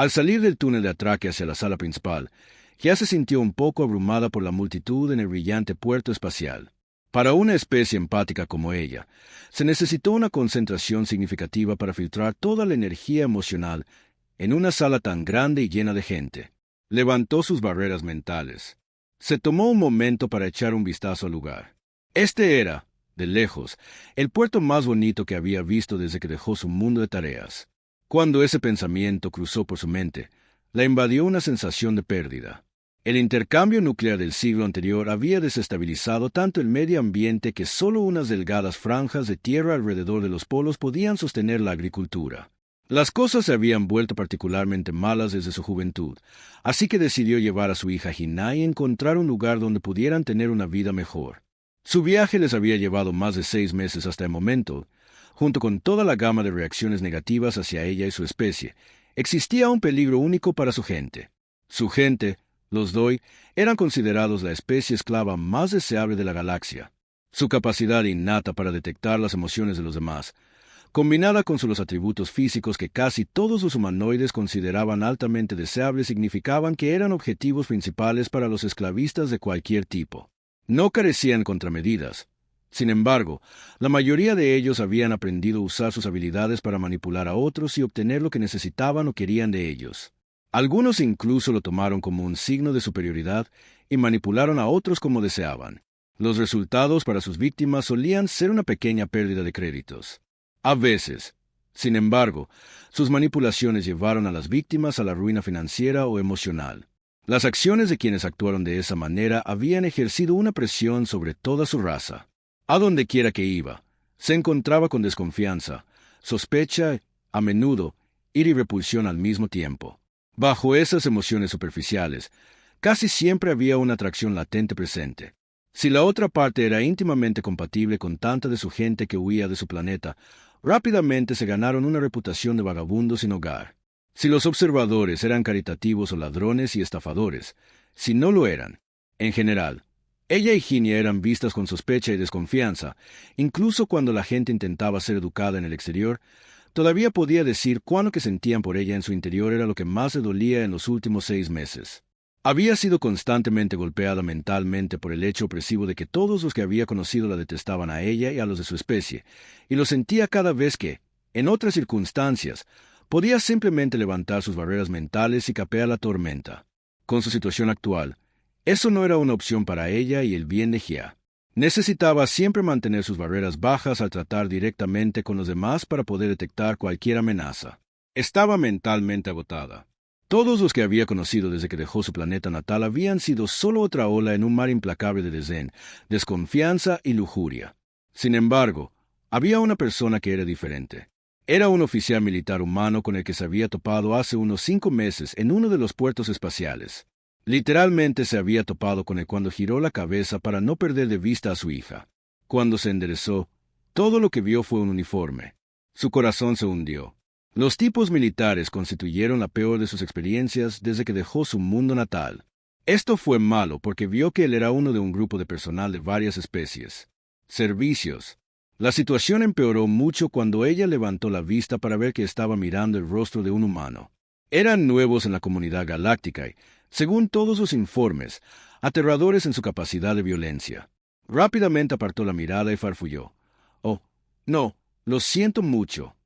Al salir del túnel de atraque hacia la sala principal, ya se sintió un poco abrumada por la multitud en el brillante puerto espacial. Para una especie empática como ella, se necesitó una concentración significativa para filtrar toda la energía emocional en una sala tan grande y llena de gente. Levantó sus barreras mentales. Se tomó un momento para echar un vistazo al lugar. Este era, de lejos, el puerto más bonito que había visto desde que dejó su mundo de tareas. Cuando ese pensamiento cruzó por su mente, la invadió una sensación de pérdida. El intercambio nuclear del siglo anterior había desestabilizado tanto el medio ambiente que solo unas delgadas franjas de tierra alrededor de los polos podían sostener la agricultura. Las cosas se habían vuelto particularmente malas desde su juventud, así que decidió llevar a su hija Hinai a encontrar un lugar donde pudieran tener una vida mejor. Su viaje les había llevado más de 6 meses hasta el momento. Junto con toda la gama de reacciones negativas hacia ella y su especie, existía un peligro único para su gente. Su gente, los Doi, eran considerados la especie esclava más deseable de la galaxia. Su capacidad innata para detectar las emociones de los demás, combinada con sus atributos físicos que casi todos los humanoides consideraban altamente deseables, significaban que eran objetivos principales para los esclavistas de cualquier tipo. No carecían contramedidas. Sin embargo, la mayoría de ellos habían aprendido a usar sus habilidades para manipular a otros y obtener lo que necesitaban o querían de ellos. Algunos incluso lo tomaron como un signo de superioridad y manipularon a otros como deseaban. Los resultados para sus víctimas solían ser una pequeña pérdida de créditos. A veces, sin embargo, sus manipulaciones llevaron a las víctimas a la ruina financiera o emocional. Las acciones de quienes actuaron de esa manera habían ejercido una presión sobre toda su raza. A donde quiera que iba, se encontraba con desconfianza, sospecha, a menudo, ira y repulsión al mismo tiempo. Bajo esas emociones superficiales, casi siempre había una atracción latente presente. Si la otra parte era íntimamente compatible con tanta de su gente que huía de su planeta, rápidamente se ganaron una reputación de vagabundos sin hogar. Si los observadores eran caritativos o ladrones y estafadores, si no lo eran, en general, ella y Ginia eran vistas con sospecha y desconfianza. Incluso cuando la gente intentaba ser educada en el exterior, todavía podía decir cuán lo que sentían por ella en su interior era lo que más le dolía en los últimos 6 meses. Había sido constantemente golpeada mentalmente por el hecho opresivo de que todos los que había conocido la detestaban a ella y a los de su especie, y lo sentía cada vez que, en otras circunstancias, podía simplemente levantar sus barreras mentales y capear la tormenta. Con su situación actual, eso no era una opción para ella y el bien de Gia. Necesitaba siempre mantener sus barreras bajas al tratar directamente con los demás para poder detectar cualquier amenaza. Estaba mentalmente agotada. Todos los que había conocido desde que dejó su planeta natal habían sido solo otra ola en un mar implacable de desdén, desconfianza y lujuria. Sin embargo, había una persona que era diferente. Era un oficial militar humano con el que se había topado hace unos 5 meses en uno de los puertos espaciales. Literalmente se había topado con él cuando giró la cabeza para no perder de vista a su hija. Cuando se enderezó, todo lo que vio fue un uniforme. Su corazón se hundió. Los tipos militares constituyeron la peor de sus experiencias desde que dejó su mundo natal. Esto fue malo porque vio que él era uno de un grupo de personal de varias especies. Servicios. La situación empeoró mucho cuando ella levantó la vista para ver que estaba mirando el rostro de un humano. Eran nuevos en la comunidad galáctica y, según todos los informes, aterradores en su capacidad de violencia. Rápidamente apartó la mirada y farfulló. «Oh, no, lo siento mucho».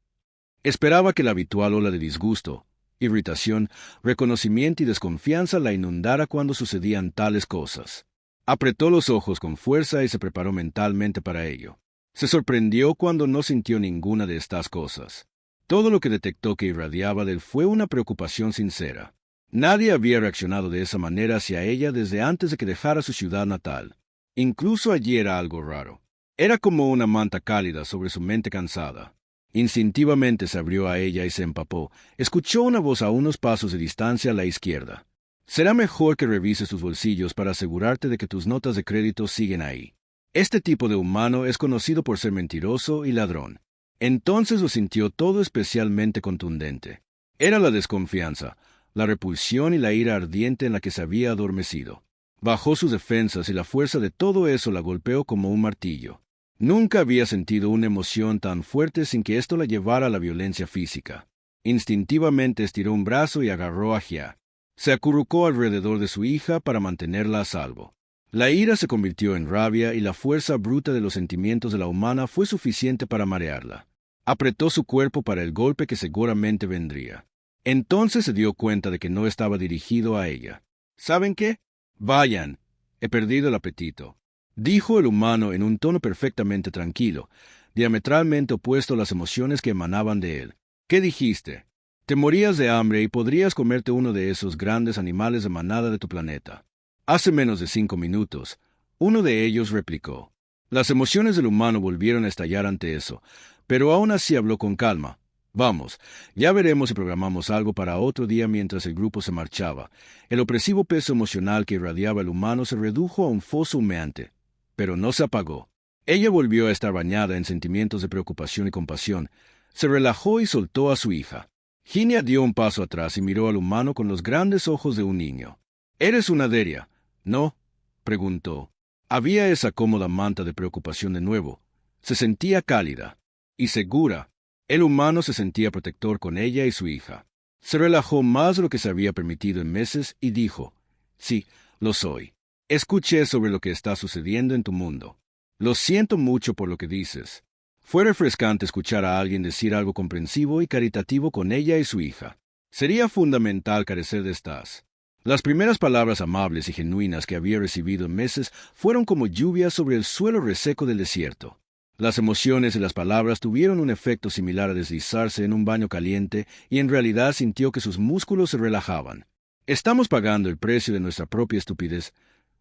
Esperaba que la habitual ola de disgusto, irritación, reconocimiento y desconfianza la inundara cuando sucedían tales cosas. Apretó los ojos con fuerza y se preparó mentalmente para ello. Se sorprendió cuando no sintió ninguna de estas cosas. Todo lo que detectó que irradiaba de él fue una preocupación sincera. Nadie había reaccionado de esa manera hacia ella desde antes de que dejara su ciudad natal. Incluso allí era algo raro. Era como una manta cálida sobre su mente cansada. Instintivamente se abrió a ella y se empapó. Escuchó una voz a unos pasos de distancia a la izquierda. Será mejor que revises tus bolsillos para asegurarte de que tus notas de crédito siguen ahí. Este tipo de humano es conocido por ser mentiroso y ladrón. Entonces lo sintió todo especialmente contundente. Era la desconfianza, la repulsión y la ira ardiente en la que se había adormecido. Bajó sus defensas y la fuerza de todo eso la golpeó como un martillo. Nunca había sentido una emoción tan fuerte sin que esto la llevara a la violencia física. Instintivamente estiró un brazo y agarró a Hia. Se acurrucó alrededor de su hija para mantenerla a salvo. La ira se convirtió en rabia y la fuerza bruta de los sentimientos de la humana fue suficiente para marearla. Apretó su cuerpo para el golpe que seguramente vendría. Entonces se dio cuenta de que no estaba dirigido a ella. ¿Saben qué? Vayan. He perdido el apetito, dijo el humano en un tono perfectamente tranquilo, diametralmente opuesto a las emociones que emanaban de él. ¿Qué dijiste? Te morías de hambre y podrías comerte uno de esos grandes animales de manada de tu planeta. Hace menos de 5 minutos, uno de ellos replicó. Las emociones del humano volvieron a estallar ante eso, pero aún así habló con calma. Vamos, ya veremos si programamos algo para otro día. Mientras el grupo se marchaba, el opresivo peso emocional que irradiaba el humano se redujo a un foso humeante, pero no se apagó. Ella volvió a estar bañada en sentimientos de preocupación y compasión. Se relajó y soltó a su hija. Ginia dio un paso atrás y miró al humano con los grandes ojos de un niño. «¿Eres una Deria, no?», preguntó. Había esa cómoda manta de preocupación de nuevo. Se sentía cálida y segura. El humano se sentía protector con ella y su hija. Se relajó más de lo que se había permitido en meses y dijo, «Sí, lo soy. Escuché sobre lo que está sucediendo en tu mundo. Lo siento mucho por lo que dices». Fue refrescante escuchar a alguien decir algo comprensivo y caritativo con ella y su hija. Sería fundamental carecer de estas. Las primeras palabras amables y genuinas que había recibido en meses fueron como lluvia sobre el suelo reseco del desierto. Las emociones y las palabras tuvieron un efecto similar a deslizarse en un baño caliente y en realidad sintió que sus músculos se relajaban. Estamos pagando el precio de nuestra propia estupidez,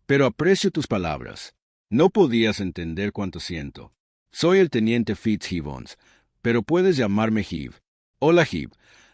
pero aprecio tus palabras. No podías entender cuánto siento. Soy el teniente Fitzgibbons, pero puedes llamarme Hib. Hola Hib,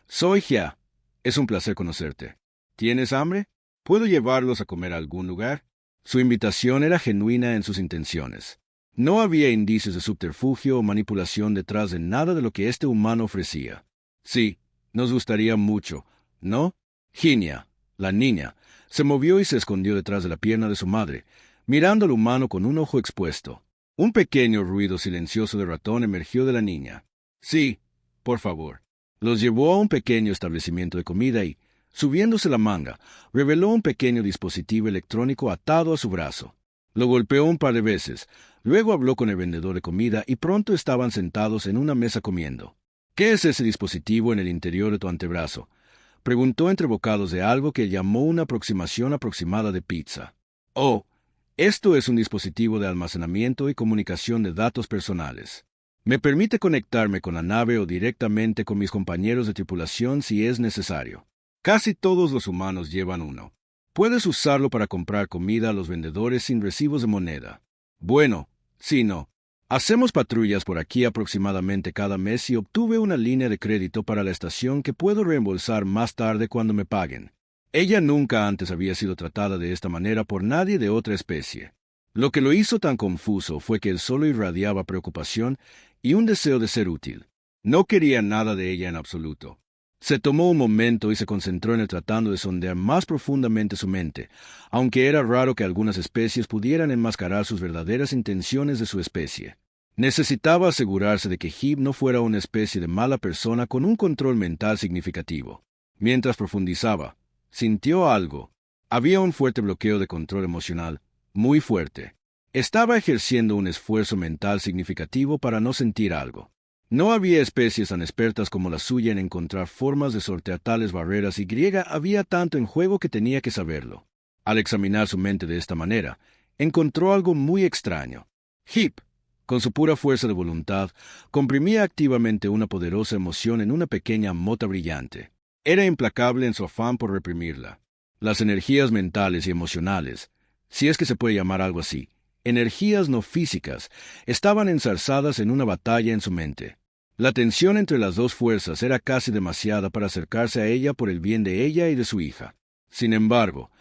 soy Hia. Es un placer conocerte. ¿Tienes hambre? ¿Puedo llevarlos a comer a algún lugar? Su invitación era genuina en sus intenciones. No había indicios de subterfugio o manipulación detrás de nada de lo que este humano ofrecía. Sí, nos gustaría mucho, ¿no? Ginia, la niña, se movió y se escondió detrás de la pierna de su madre, mirando al humano con un ojo expuesto. Un pequeño ruido silencioso de ratón emergió de la niña. Sí, por favor. Los llevó a un pequeño establecimiento de comida y, subiéndose la manga, reveló un pequeño dispositivo electrónico atado a su brazo. Lo golpeó un par de veces, luego habló con el vendedor de comida y pronto estaban sentados en una mesa comiendo. ¿Qué es ese dispositivo en el interior de tu antebrazo?, preguntó entre bocados de algo que llamó una aproximación aproximada de pizza. Oh, esto es un dispositivo de almacenamiento y comunicación de datos personales. Me permite conectarme con la nave o directamente con mis compañeros de tripulación si es necesario. Casi todos los humanos llevan uno. Puedes usarlo para comprar comida a los vendedores sin recibos de moneda. Bueno, sí, no. Hacemos patrullas por aquí aproximadamente cada mes y obtuve una línea de crédito para la estación que puedo reembolsar más tarde cuando me paguen. Ella nunca antes había sido tratada de esta manera por nadie de otra especie. Lo que lo hizo tan confuso fue que él solo irradiaba preocupación y un deseo de ser útil. No quería nada de ella en absoluto. Se tomó un momento y se concentró en el tratando de sondear más profundamente su mente, aunque era raro que algunas especies pudieran enmascarar sus verdaderas intenciones de su especie. Necesitaba asegurarse de que Hib no fuera una especie de mala persona con un control mental significativo. Mientras profundizaba, sintió algo. Había un fuerte bloqueo de control emocional, muy fuerte. Estaba ejerciendo un esfuerzo mental significativo para no sentir algo. No había especies tan expertas como la suya en encontrar formas de sortear tales barreras y había tanto en juego que tenía que saberlo. Al examinar su mente de esta manera, encontró algo muy extraño. Hib, con su pura fuerza de voluntad, comprimía activamente una poderosa emoción en una pequeña mota brillante. Era implacable en su afán por reprimirla. Las energías mentales y emocionales, si es que se puede llamar algo así, energías no físicas, estaban enzarzadas en una batalla en su mente. La tensión entre las dos fuerzas era casi demasiada para acercarse a ella por el bien de ella y de su hija. Sin embargo,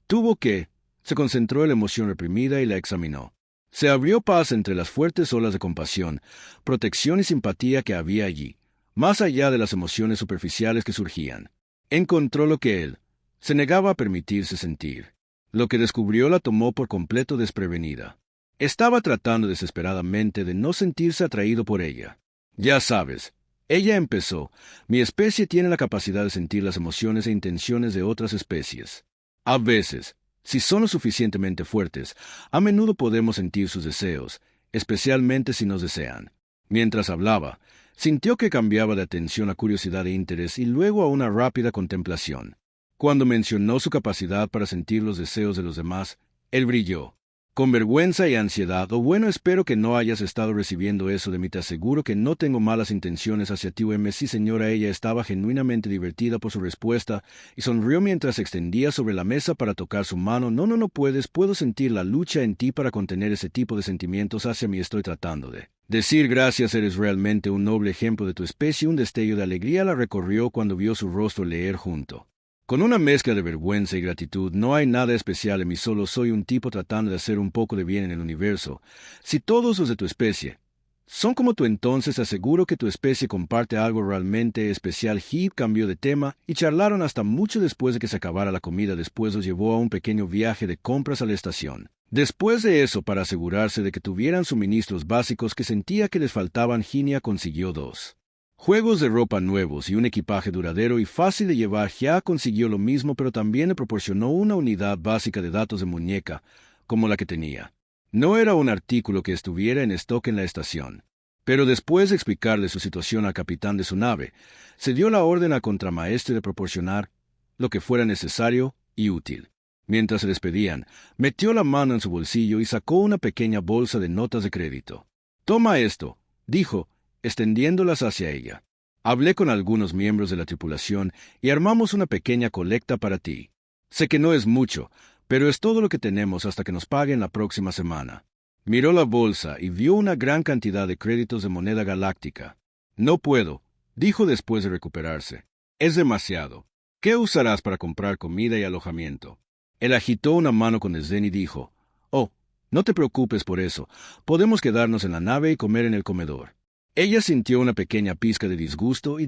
se concentró en la emoción reprimida y la examinó. Se abrió paz entre las fuertes olas de compasión, protección y simpatía que había allí, más allá de las emociones superficiales que surgían. Encontró lo que él se negaba a permitirse sentir. Lo que descubrió la tomó por completo desprevenida. Estaba tratando desesperadamente de no sentirse atraído por ella. Ya sabes, Ella empezó. Mi especie tiene la capacidad de sentir las emociones e intenciones de otras especies. A veces, si son lo suficientemente fuertes, a menudo podemos sentir sus deseos, especialmente si nos desean. Mientras hablaba, sintió que cambiaba de atención a curiosidad e interés y luego a una rápida contemplación. Cuando mencionó su capacidad para sentir los deseos de los demás, él brilló. Con vergüenza y ansiedad, o bueno, espero que no hayas estado recibiendo eso de mí, te aseguro que no tengo malas intenciones hacia ti, sí señora. Ella estaba genuinamente divertida por su respuesta y sonrió mientras se extendía sobre la mesa para tocar su mano. No puedo sentir la lucha en ti para contener ese tipo de sentimientos hacia mí. Estoy tratando de decir gracias, eres realmente un noble ejemplo de tu especie. Un destello de alegría la recorrió cuando vio su rostro leer junto. Con una mezcla de vergüenza y gratitud. No hay nada especial en mí, solo soy un tipo tratando de hacer un poco de bien en el universo. Si todos los de tu especie son como tú, entonces aseguro que tu especie comparte algo realmente especial. Heath cambió de tema y charlaron hasta mucho después de que se acabara la comida. Después los llevó a un pequeño viaje de compras a la estación. Después de eso, para asegurarse de que tuvieran suministros básicos que sentía que les faltaban, Ginia consiguió 2 juegos de ropa nuevos y un equipaje duradero y fácil de llevar. Ya consiguió lo mismo, pero también le proporcionó una unidad básica de datos de muñeca, como la que tenía. No era un artículo que estuviera en stock en la estación. Pero después de explicarle su situación al capitán de su nave, se dio la orden al contramaestre de proporcionar lo que fuera necesario y útil. Mientras se despedían, metió la mano en su bolsillo y sacó una pequeña bolsa de notas de crédito. «Toma esto», dijo, extendiéndolas hacia ella. «Hablé con algunos miembros de la tripulación y armamos una pequeña colecta para ti. Sé que no es mucho, pero es todo lo que tenemos hasta que nos paguen la próxima semana». Miró la bolsa y vio una gran cantidad de créditos de moneda galáctica. «No puedo», dijo después de recuperarse. «Es demasiado. ¿Qué usarás para comprar comida y alojamiento?» Él agitó una mano con desdén y dijo, «Oh, no te preocupes por eso. Podemos quedarnos en la nave y comer en el comedor». Ella sintió una pequeña pizca de disgusto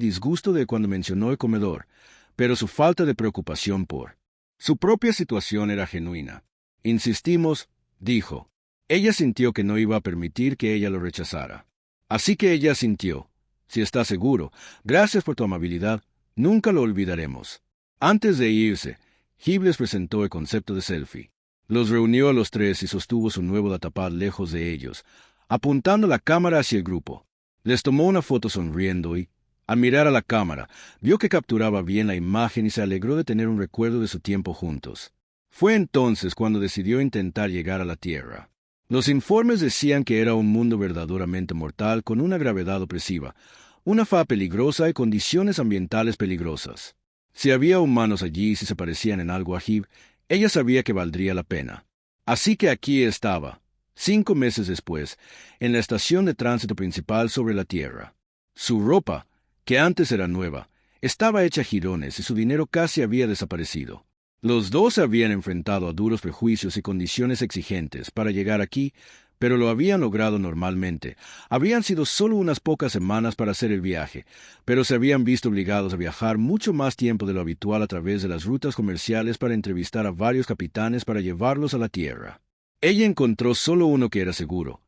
de cuando mencionó el comedor, pero su falta de preocupación por su propia situación era genuina. «Insistimos», dijo. Ella sintió que no iba a permitir que ella lo rechazara. Así que ella sintió, «Si estás seguro, gracias por tu amabilidad, nunca lo olvidaremos». Antes de irse, Heath les presentó el concepto de selfie. Los reunió a los tres y sostuvo su nuevo datapad lejos de ellos, apuntando la cámara hacia el grupo. Les tomó una foto sonriendo y, al mirar a la cámara, vio que capturaba bien la imagen y se alegró de tener un recuerdo de su tiempo juntos. Fue entonces cuando decidió intentar llegar a la Tierra. Los informes decían que era un mundo verdaderamente mortal, con una gravedad opresiva, una fauna peligrosa y condiciones ambientales peligrosas. Si había humanos allí y si se parecían en algo a Heath, ella sabía que valdría la pena. Así que aquí estaba, 5 meses después, en la estación de tránsito principal sobre la Tierra. Su ropa, que antes era nueva, estaba hecha jirones y su dinero casi había desaparecido. Los dos se habían enfrentado a duros prejuicios y condiciones exigentes para llegar aquí, pero lo habían logrado normalmente. Habían sido solo unas pocas semanas para hacer el viaje, pero se habían visto obligados a viajar mucho más tiempo de lo habitual a través de las rutas comerciales para entrevistar a varios capitanes para llevarlos a la Tierra. Ella encontró solo uno que era seguro.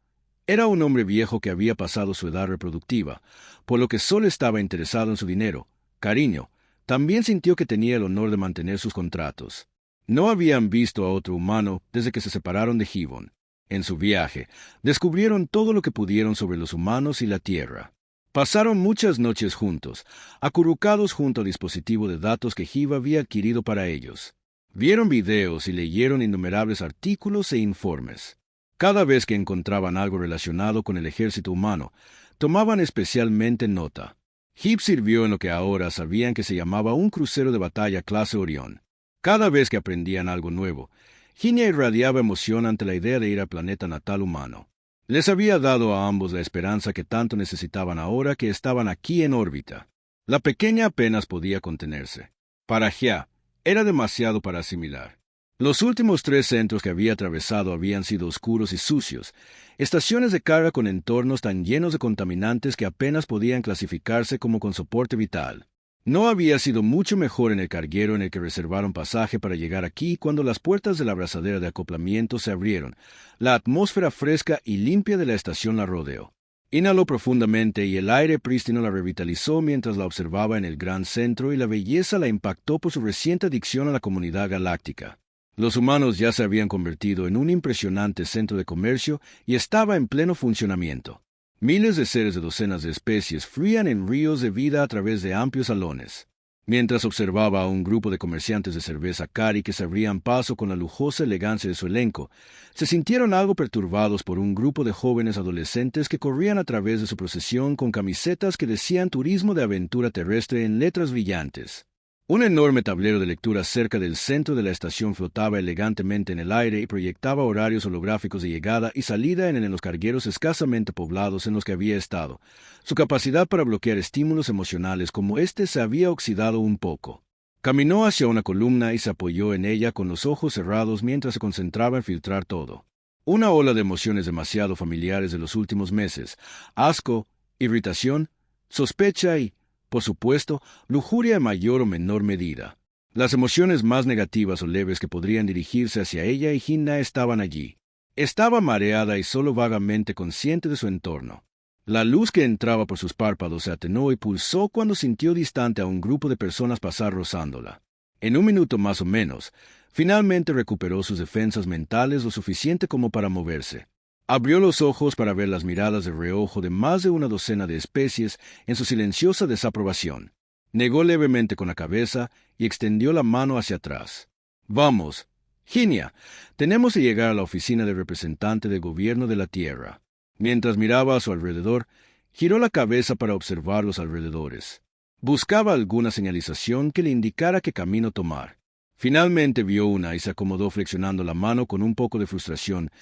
Era un hombre viejo que había pasado su edad reproductiva, por lo que solo estaba interesado en su dinero, cariño. También sintió que tenía el honor de mantener sus contratos. No habían visto a otro humano desde que se separaron de Gibbon. En su viaje, descubrieron todo lo que pudieron sobre los humanos y la Tierra. Pasaron muchas noches juntos, acurrucados junto al dispositivo de datos que Heath había adquirido para ellos. Vieron videos y leyeron innumerables artículos e informes. Cada vez que encontraban algo relacionado con el ejército humano, tomaban especialmente nota. Heath sirvió en lo que ahora sabían que se llamaba un crucero de batalla clase Orión. Cada vez que aprendían algo nuevo, Ginia irradiaba emoción ante la idea de ir al planeta natal humano. Les había dado a ambos la esperanza que tanto necesitaban ahora que estaban aquí en órbita. La pequeña apenas podía contenerse. Para Gia, era demasiado para asimilar. Los últimos 3 centros que había atravesado habían sido oscuros y sucios, estaciones de carga con entornos tan llenos de contaminantes que apenas podían clasificarse como con soporte vital. No había sido mucho mejor en el carguero en el que reservaron pasaje para llegar aquí cuando las puertas de la abrazadera de acoplamiento se abrieron. La atmósfera fresca y limpia de la estación la rodeó. Inhaló profundamente y el aire prístino la revitalizó mientras la observaba en el gran centro y la belleza la impactó por su reciente adicción a la comunidad galáctica. Los humanos ya se habían convertido en un impresionante centro de comercio y estaba en pleno funcionamiento. Miles de seres de docenas de especies fluían en ríos de vida a través de amplios salones. Mientras observaba a un grupo de comerciantes de cerveza cari que se abrían paso con la lujosa elegancia de su elenco, se sintieron algo perturbados por un grupo de jóvenes adolescentes que corrían a través de su procesión con camisetas que decían turismo de aventura terrestre en letras brillantes. Un enorme tablero de lectura cerca del centro de la estación flotaba elegantemente en el aire y proyectaba horarios holográficos de llegada y salida en los cargueros escasamente poblados en los que había estado. Su capacidad para bloquear estímulos emocionales como este se había oxidado un poco. Caminó hacia una columna y se apoyó en ella con los ojos cerrados mientras se concentraba en filtrar todo. Una ola de emociones demasiado familiares de los últimos meses: asco, irritación, sospecha y, por supuesto, lujuria en mayor o menor medida. Las emociones más negativas o leves que podrían dirigirse hacia ella y Hinna estaban allí. Estaba mareada y solo vagamente consciente de su entorno. La luz que entraba por sus párpados se atenuó y pulsó cuando sintió distante a un grupo de personas pasar rozándola. En un minuto más o menos, finalmente recuperó sus defensas mentales lo suficiente como para moverse. Abrió los ojos para ver las miradas de reojo de más de una docena de especies en su silenciosa desaprobación. Negó levemente con la cabeza y extendió la mano hacia atrás. «Vamos, Hinia, tenemos que llegar a la oficina del representante del gobierno de la Tierra». Mientras miraba a su alrededor, giró la cabeza para observar los alrededores. Buscaba alguna señalización que le indicara qué camino tomar. Finalmente vio una y se acomodó flexionando la mano con un poco de frustración.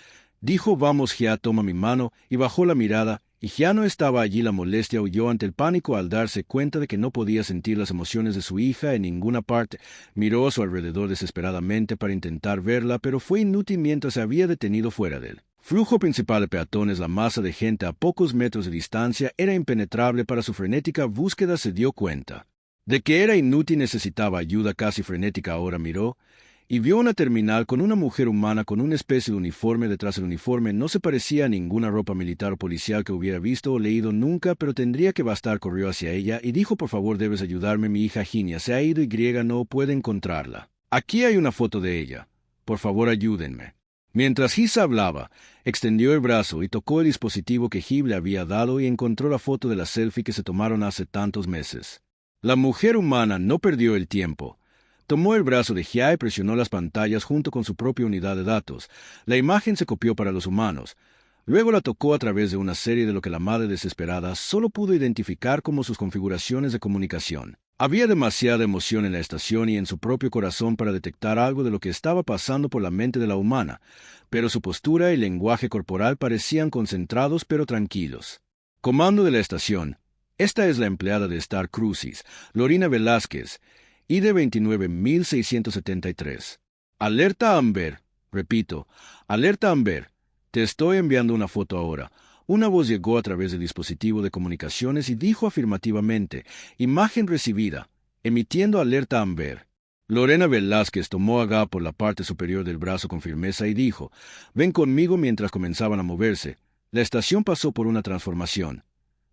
Dijo: «Vamos, Gia, toma mi mano», y bajó la mirada, y ya no estaba allí. La molestia huyó ante el pánico al darse cuenta de que no podía sentir las emociones de su hija en ninguna parte. Miró a su alrededor desesperadamente para intentar verla, pero fue inútil mientras se había detenido fuera del flujo principal de peatones. La masa de gente a pocos metros de distancia era impenetrable para su frenética búsqueda. Se dio cuenta de que era inútil, necesitaba ayuda casi frenética. Ahora miró y vio una terminal con una mujer humana con una especie de uniforme detrás del uniforme. No se parecía a ninguna ropa militar o policial que hubiera visto o leído nunca, pero tendría que bastar. Corrió hacia ella y dijo: «Por favor, debes ayudarme. Mi hija Hinia se ha ido y no puede encontrarla. Aquí hay una foto de ella. Por favor, ayúdenme». Mientras Hisa hablaba, extendió el brazo y tocó el dispositivo que Hib le había dado y encontró la foto de la selfie que se tomaron hace tantos meses. La mujer humana no perdió el tiempo. Tomó el brazo de Hia y presionó las pantallas junto con su propia unidad de datos. La imagen se copió para los humanos. Luego la tocó a través de una serie de lo que la madre desesperada solo pudo identificar como sus configuraciones de comunicación. Había demasiada emoción en la estación y en su propio corazón para detectar algo de lo que estaba pasando por la mente de la humana, pero su postura y lenguaje corporal parecían concentrados pero tranquilos. Comando de la estación. Esta es la empleada de Star Cruises, Lorena Velázquez, ID 29673. Alerta Amber. Repito, alerta Amber. Te estoy enviando una foto ahora. Una voz llegó a través del dispositivo de comunicaciones y dijo afirmativamente: «Imagen recibida, emitiendo alerta Amber». Lorena Velázquez tomó a Gab por la parte superior del brazo con firmeza y dijo: «Ven conmigo». Mientras comenzaban a moverse, la estación pasó por una transformación.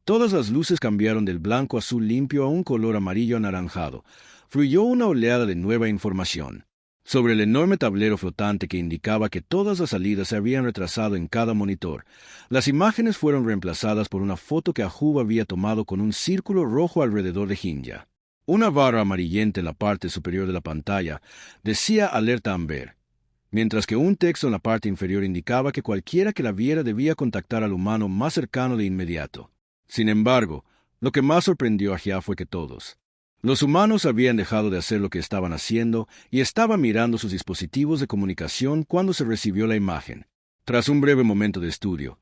Todas las luces cambiaron del blanco azul limpio a un color amarillo anaranjado. Fluyó una oleada de nueva información sobre el enorme tablero flotante que indicaba que todas las salidas se habían retrasado en cada monitor. Las imágenes fueron reemplazadas por una foto que Ahub había tomado con un círculo rojo alrededor de Hinya. Una barra amarillenta en la parte superior de la pantalla decía alerta Amber, mientras que un texto en la parte inferior indicaba que cualquiera que la viera debía contactar al humano más cercano de inmediato. Sin embargo, lo que más sorprendió a Hia fue que todos los humanos habían dejado de hacer lo que estaban haciendo y estaban mirando sus dispositivos de comunicación cuando se recibió la imagen. Tras un breve momento de estudio,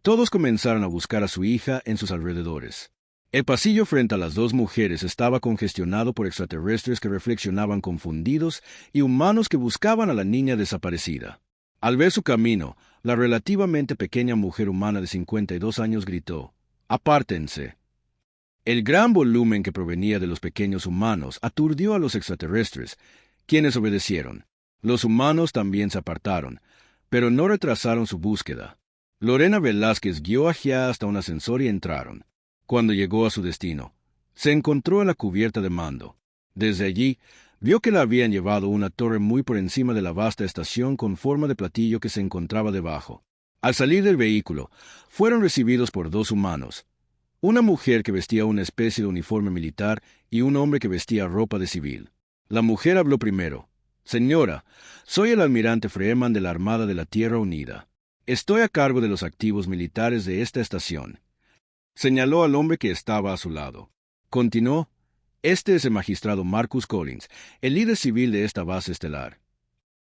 todos comenzaron a buscar a su hija en sus alrededores. El pasillo frente a las dos mujeres estaba congestionado por extraterrestres que reflexionaban confundidos y humanos que buscaban a la niña desaparecida. Al ver su camino, la relativamente pequeña mujer humana de 52 años gritó: «¡Apártense!». El gran volumen que provenía de los pequeños humanos aturdió a los extraterrestres, quienes obedecieron. Los humanos también se apartaron, pero no retrasaron su búsqueda. Lorena Velázquez guió a Gia hasta un ascensor y entraron. Cuando llegó a su destino, se encontró en la cubierta de mando. Desde allí, vio que la habían llevado a una torre muy por encima de la vasta estación con forma de platillo que se encontraba debajo. Al salir del vehículo, fueron recibidos por dos humanos, una mujer que vestía una especie de uniforme militar y un hombre que vestía ropa de civil. La mujer habló primero. «Señora, soy el almirante Freeman de la Armada de la Tierra Unida. Estoy a cargo de los activos militares de esta estación». Señaló al hombre que estaba a su lado. Continuó: «Este es el magistrado Marcus Collins, el líder civil de esta base estelar».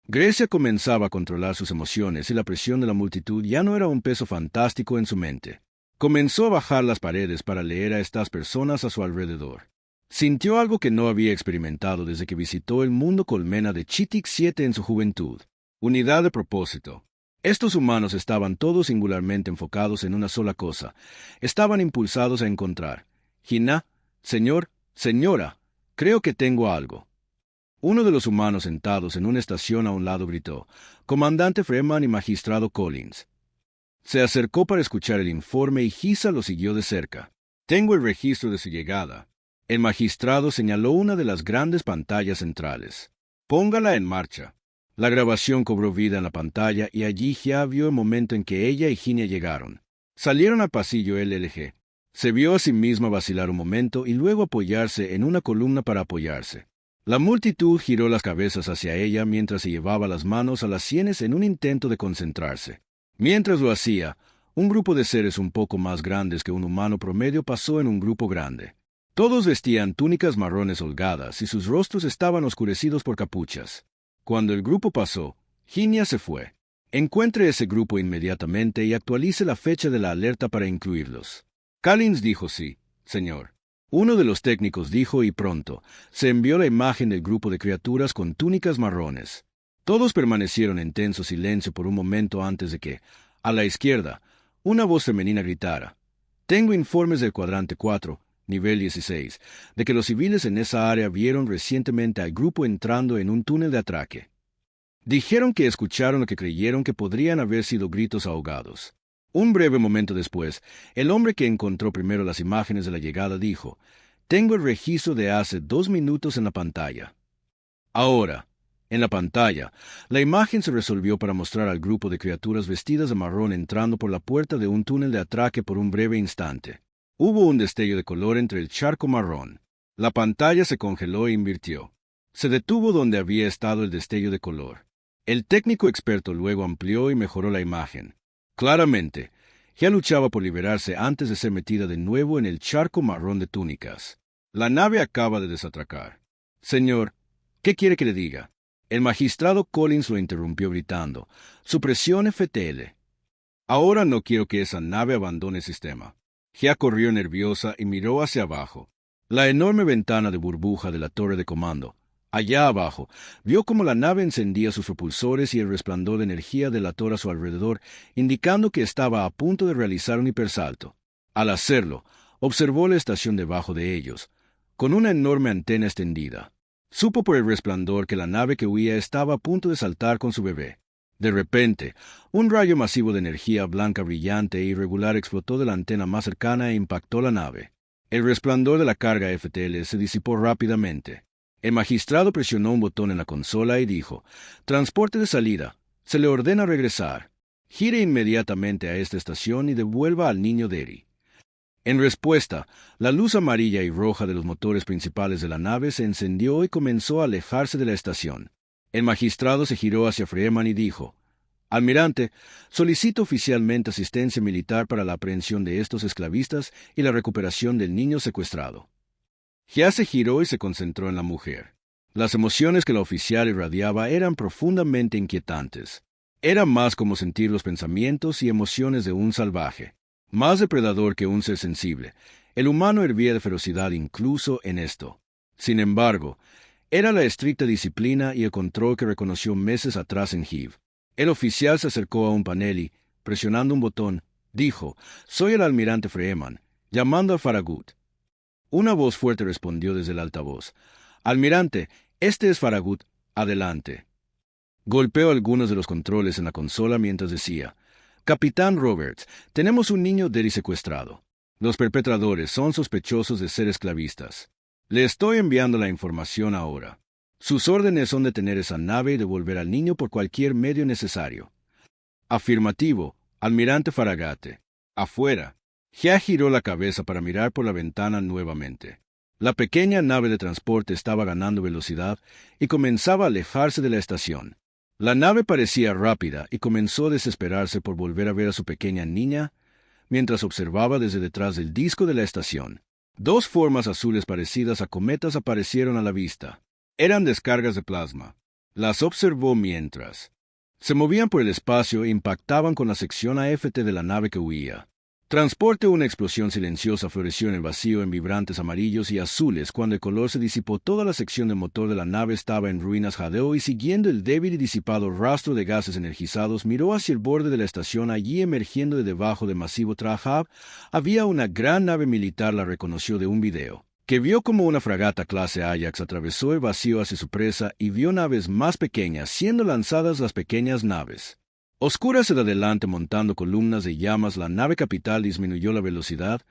Grecia comenzaba a controlar sus emociones y la presión de la multitud ya no era un peso fantástico en su mente. Comenzó a bajar las paredes para leer a estas personas a su alrededor. Sintió algo que no había experimentado desde que visitó el mundo colmena de Chitic 7 en su juventud: unidad de propósito. Estos humanos estaban todos singularmente enfocados en una sola cosa. Estaban impulsados a encontrar. «Gina, señor, señora, creo que tengo algo». Uno de los humanos sentados en una estación a un lado gritó: «Comandante Freeman y magistrado Collins». Se acercó para escuchar el informe y Giza lo siguió de cerca. «Tengo el registro de su llegada». El magistrado señaló una de las grandes pantallas centrales. «Póngala en marcha». La grabación cobró vida en la pantalla y allí Gia vio el momento en que ella y Ginia llegaron. Salieron al pasillo LLG. Se vio a sí misma vacilar un momento y luego apoyarse en una columna para apoyarse. La multitud giró las cabezas hacia ella mientras se llevaba las manos a las sienes en un intento de concentrarse. Mientras lo hacía, un grupo de seres un poco más grandes que un humano promedio pasó en un grupo grande. Todos vestían túnicas marrones holgadas y sus rostros estaban oscurecidos por capuchas. Cuando el grupo pasó, Ginia se fue. «Encuentre ese grupo inmediatamente y actualice la fecha de la alerta para incluirlos». Collins dijo: «Sí, señor». Uno de los técnicos dijo y pronto se envió la imagen del grupo de criaturas con túnicas marrones. Todos permanecieron en tenso silencio por un momento antes de que, a la izquierda, una voz femenina gritara: «Tengo informes del cuadrante 4, nivel 16, de que los civiles en esa área vieron recientemente al grupo entrando en un túnel de atraque. Dijeron que escucharon lo que creyeron que podrían haber sido gritos ahogados». Un breve momento después, el hombre que encontró primero las imágenes de la llegada dijo: «Tengo el registro de hace 2 minutos en la pantalla». Ahora, en la pantalla, la imagen se resolvió para mostrar al grupo de criaturas vestidas de marrón entrando por la puerta de un túnel de atraque por un breve instante. Hubo un destello de color entre el charco marrón. La pantalla se congeló e invirtió. Se detuvo donde había estado el destello de color. El técnico experto luego amplió y mejoró la imagen. Claramente, ya luchaba por liberarse antes de ser metida de nuevo en el charco marrón de túnicas. «La nave acaba de desatracar». «Señor, ¿qué quiere que le diga?» El magistrado Collins lo interrumpió gritando: «Supresión FTL. Ahora no quiero que esa nave abandone el sistema». Gia corrió nerviosa y miró hacia abajo. La enorme ventana de burbuja de la torre de comando, allá abajo, vio cómo la nave encendía sus propulsores y el resplandor de energía delató a su alrededor, indicando que estaba a punto de realizar un hipersalto. Al hacerlo, observó la estación debajo de ellos, con una enorme antena extendida. Supo por el resplandor que la nave que huía estaba a punto de saltar con su bebé. De repente, un rayo masivo de energía blanca brillante e irregular explotó de la antena más cercana e impactó la nave. El resplandor de la carga FTL se disipó rápidamente. El magistrado presionó un botón en la consola y dijo: «Transporte de salida. Se le ordena regresar. Gire inmediatamente a esta estación y devuelva al niño Derry». En respuesta, la luz amarilla y roja de los motores principales de la nave se encendió y comenzó a alejarse de la estación. El magistrado se giró hacia Freeman y dijo: «Almirante, solicito oficialmente asistencia militar para la aprehensión de estos esclavistas y la recuperación del niño secuestrado». Gia se giró y se concentró en la mujer. Las emociones que la oficial irradiaba eran profundamente inquietantes. Era más como sentir los pensamientos y emociones de un salvaje. Más depredador que un ser sensible, el humano hervía de ferocidad incluso en esto. Sin embargo, era la estricta disciplina y el control que reconoció meses atrás en Hiv. El oficial se acercó a un panel y, presionando un botón, dijo: «Soy el almirante Freeman, llamando a Farragut». Una voz fuerte respondió desde el altavoz: «Almirante, este es Farragut, adelante». Golpeó algunos de los controles en la consola mientras decía: Capitán Roberts, tenemos un niño Derry secuestrado. Los perpetradores son sospechosos de ser esclavistas. Le estoy enviando la información ahora. Sus órdenes son detener esa nave y devolver al niño por cualquier medio necesario. Afirmativo, Almirante Farragut. Afuera. Ya giró la cabeza para mirar por la ventana nuevamente. La pequeña nave de transporte estaba ganando velocidad y comenzaba a alejarse de la estación. La nave parecía rápida y comenzó a desesperarse por volver a ver a su pequeña niña, mientras observaba desde detrás del disco de la estación. Dos formas azules parecidas a cometas aparecieron a la vista. Eran descargas de plasma. Las observó mientras se movían por el espacio e impactaban con la sección AFT de la nave que huía. Transporte. Una explosión silenciosa floreció en el vacío en vibrantes amarillos y azules. Cuando el color se disipó, toda la sección de motor de la nave estaba en ruinas. Jadeó y, siguiendo el débil y disipado rastro de gases energizados, miró hacia el borde de la estación. Allí, emergiendo de debajo de masivo Trahab, había una gran nave militar. La reconoció de un video que vio como una fragata clase Ajax atravesó el vacío hacia su presa y vio naves más pequeñas siendo lanzadas. Las pequeñas naves oscuras de adelante montando columnas de llamas. La nave capital disminuyó la velocidad.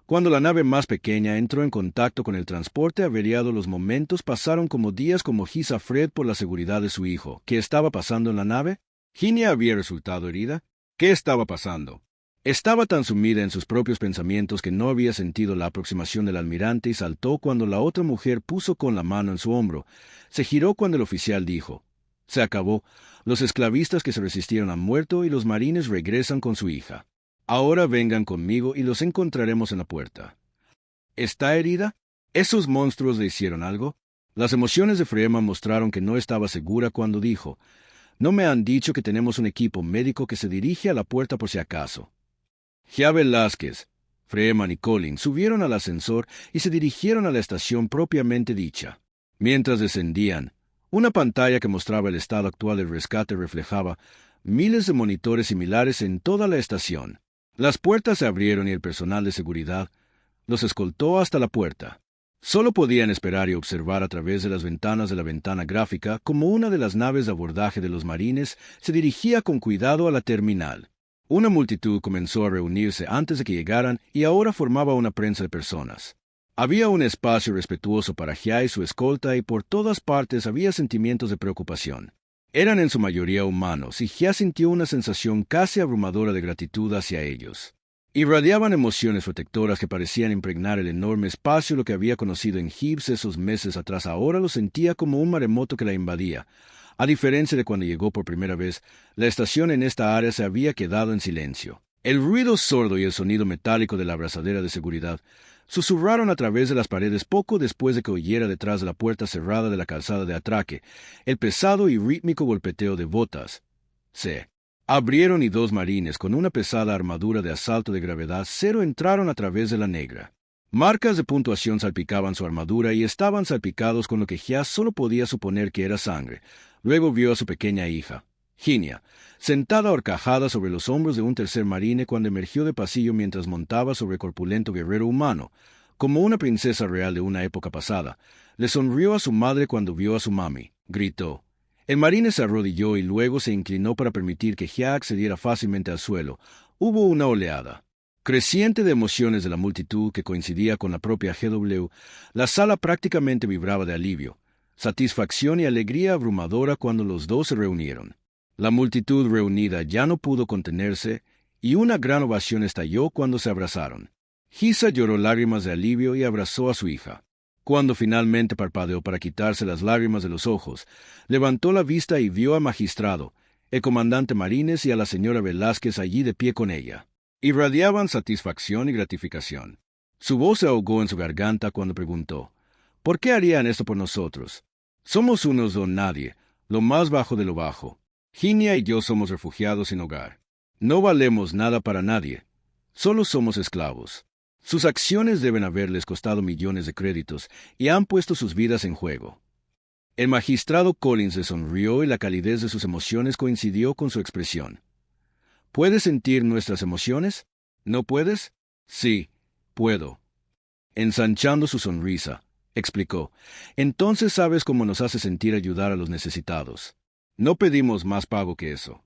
Cuando la nave más pequeña entró en contacto con el transporte averiado, los momentos pasaron como días. Como Giza Fred por la seguridad de su hijo. ¿Qué estaba pasando en la nave? ¿Ginia había resultado herida? ¿Qué estaba pasando? Estaba tan sumida en sus propios pensamientos que no había sentido la aproximación del almirante y saltó cuando la otra mujer puso con la mano en su hombro. Se giró cuando el oficial dijo: «Se acabó. Los esclavistas que se resistieron han muerto y los marines regresan con su hija. Ahora vengan conmigo y los encontraremos en la puerta». ¿Está herida? ¿Esos monstruos le hicieron algo? Las emociones de Freeman mostraron que no estaba segura cuando dijo: «No me han dicho que tenemos un equipo médico que se dirige a la puerta por si acaso». Ya Velázquez, Freeman y Collins subieron al ascensor y se dirigieron a la estación propiamente dicha. Mientras descendían, una pantalla que mostraba el estado actual del rescate reflejaba miles de monitores similares en toda la estación. Las puertas se abrieron y el personal de seguridad los escoltó hasta la puerta. Solo podían esperar y observar a través de las ventanas de la ventana gráfica cómo una de las naves de abordaje de los marines se dirigía con cuidado a la terminal. Una multitud comenzó a reunirse antes de que llegaran y ahora formaba una prensa de personas. Había un espacio respetuoso para Jia y su escolta y por todas partes había sentimientos de preocupación. Eran en su mayoría humanos y Jia sintió una sensación casi abrumadora de gratitud hacia ellos. Irradiaban emociones protectoras que parecían impregnar el enorme espacio. Lo que había conocido en Gibbs esos meses atrás ahora lo sentía como un maremoto que la invadía. A diferencia de cuando llegó por primera vez, la estación en esta área se había quedado en silencio. El ruido sordo y el sonido metálico de la abrazadera de seguridad susurraron a través de las paredes poco después de que oyera detrás de la puerta cerrada de la calzada de atraque el pesado y rítmico golpeteo de botas. Se abrieron y dos marines con una pesada armadura de asalto de gravedad cero entraron a través de la negra. Marcas de puntuación salpicaban su armadura y estaban salpicados con lo que Jia solo podía suponer que era sangre. Luego vio a su pequeña hija, Ginia, sentada horcajada sobre los hombros de un tercer marine cuando emergió de pasillo mientras montaba sobre el corpulento guerrero humano, como una princesa real de una época pasada. Le sonrió a su madre cuando vio a su mami. Gritó. El marine se arrodilló y luego se inclinó para permitir que Jia accediera fácilmente al suelo. Hubo una oleada creciente de emociones de la multitud que coincidía con la propia GW. La sala prácticamente vibraba de alivio, satisfacción y alegría abrumadora cuando los dos se reunieron. La multitud reunida ya no pudo contenerse y una gran ovación estalló cuando se abrazaron. Giza lloró lágrimas de alivio y abrazó a su hija. Cuando finalmente parpadeó para quitarse las lágrimas de los ojos, levantó la vista y vio al magistrado, el comandante Marines y a la señora Velázquez allí de pie con ella. Irradiaban satisfacción y gratificación. Su voz se ahogó en su garganta cuando preguntó: «¿Por qué harían esto por nosotros? Somos unos don nadie, lo más bajo de lo bajo. Ginia y yo somos refugiados sin hogar. No valemos nada para nadie. Solo somos esclavos. Sus acciones deben haberles costado millones de créditos y han puesto sus vidas en juego». El magistrado Collins le sonrió y la calidez de sus emociones coincidió con su expresión. ¿Puedes sentir nuestras emociones? ¿No puedes? Sí, puedo. Ensanchando su sonrisa, explicó. Entonces sabes cómo nos hace sentir ayudar a los necesitados. No pedimos más pago que eso.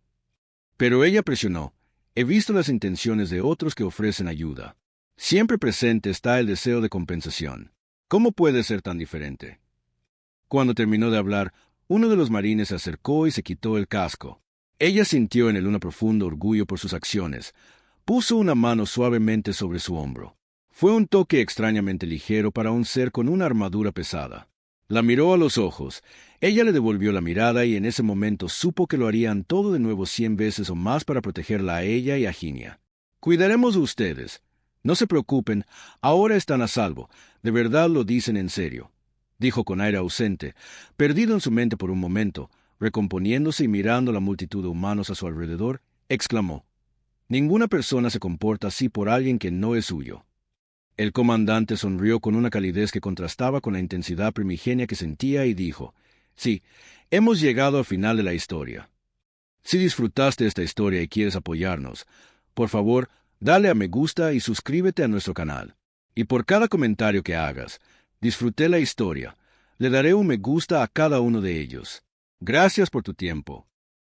Pero ella presionó. He visto las intenciones de otros que ofrecen ayuda. Siempre presente está el deseo de compensación. ¿Cómo puede ser tan diferente? Cuando terminó de hablar, uno de los marines se acercó y se quitó el casco. Ella sintió en él un profundo orgullo por sus acciones. Puso una mano suavemente sobre su hombro. Fue un toque extrañamente ligero para un ser con una armadura pesada. La miró a los ojos. Ella le devolvió la mirada y en ese momento supo que lo harían todo de nuevo 100 veces o más para protegerla a ella y a Ginia. Cuidaremos de ustedes. No se preocupen, ahora están a salvo. De verdad lo dicen en serio, dijo con aire ausente, perdido en su mente por un momento. Recomponiéndose y mirando la multitud de humanos a su alrededor, exclamó: «Ninguna persona se comporta así por alguien que no es suyo». El comandante sonrió con una calidez que contrastaba con la intensidad primigenia que sentía y dijo: «Sí, hemos llegado al final de la historia. Si disfrutaste esta historia y quieres apoyarnos, por favor, dale a me gusta y suscríbete a nuestro canal. Y por cada comentario que hagas, disfruté la historia, le daré un me gusta a cada uno de ellos. Gracias por tu tiempo.